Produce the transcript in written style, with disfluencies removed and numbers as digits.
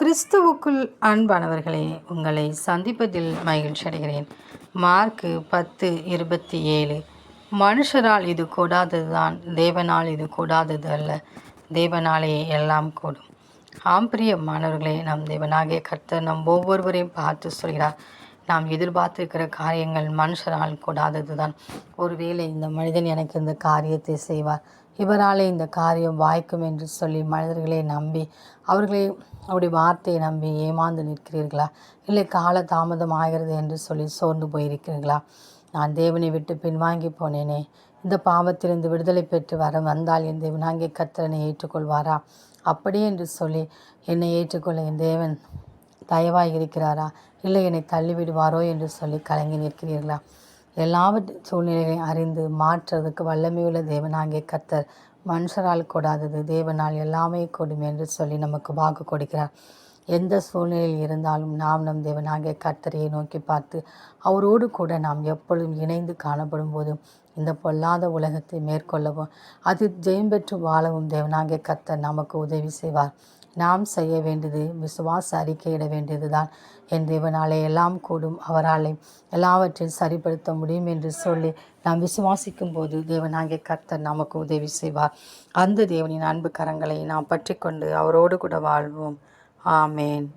கிறிஸ்துவுக்குள் அன்பானவர்களே, உங்களை சந்திப்பதில் மகிழ்ச்சி அடைகிறேன். மார்க்கு 10:27. மனுஷரால் இது கூடாததுதான், தேவனால் இது கூடாதது அல்ல. தேவனாலே எல்லாம் கூடும். பிரியமானவர்களே, நம் தேவனாகிய கர்த்தர் நம் ஒவ்வொருவரையும் பார்த்து சொல்கிறார், நாம் எதிர்பார்த்திருக்கிற காரியங்கள் மனுஷரால் கூடாதது தான். ஒருவேளை இந்த மனிதன் எனக்கு இந்த காரியத்தை செய்வார், இவராலே இந்த காரியம் வாய்க்கும் என்று சொல்லி மனிதர்களை நம்பி அவருடைய வார்த்தையை நம்பி ஏமாந்து நிற்கிறீர்களா? இல்லை கால தாமதம் ஆகிறது என்று சொல்லி சோர்ந்து போயிருக்கிறீர்களா? நான் தேவனை விட்டு பின்வாங்கி போனேனே, இந்த பாவத்திலிருந்து விடுதலை பெற்று வந்தால் என் தேவனாகிய கர்த்தரனை ஏற்றுக்கொள்வாரா? அப்படி என்று சொல்லி என்னை ஏற்றுக்கொள்ள என் தேவன் தயவாக இருக்கிறாரா? இல்லை என்னை தள்ளிவிடுவாரோ என்று சொல்லி கலங்கி நிற்கிறீர்களா? எல்லாவற்றையும் சூழ்நிலைகளை அறிந்து மாற்றுறதுக்கு வல்லமையுள்ள தேவனாகிய கர்த்தர் மனுஷரால் கூடாதது தேவனால் எல்லாமே கூடும் என்று சொல்லி நமக்கு வாக்கு கொடுக்கிறார். எந்த சூழ்நிலையில் இருந்தாலும் நாம் நம் தேவனாகிய கர்த்தரையை நோக்கி பார்த்து அவரோடு கூட நாம் எப்பொழுதும் இணைந்து காணப்படும் போதும் இந்த பொல்லாத உலகத்தை மேற்கொள்ளவும் அது ஜெயம் பெற்று வாழவும் தேவனாகிய கர்த்தர் நமக்கு உதவி செய்வார். நாம் செய்ய வேண்டியது விசுவாச அறிக்கையிட வேண்டியது தான். என் தேவனாலே எல்லாம் கூடும், அவராலே எல்லாவற்றையும் சரிப்படுத்த முடியும் என்று சொல்லி நாம் விசுவாசிக்கும் போது தேவனாகிய கர்த்தர் நமக்கு உதவி செய்வார். அந்த தேவனின் அன்பு கரங்களை நாம் பற்றி கொண்டு அவரோடு கூட வாழ்வோம். ஆமேன்.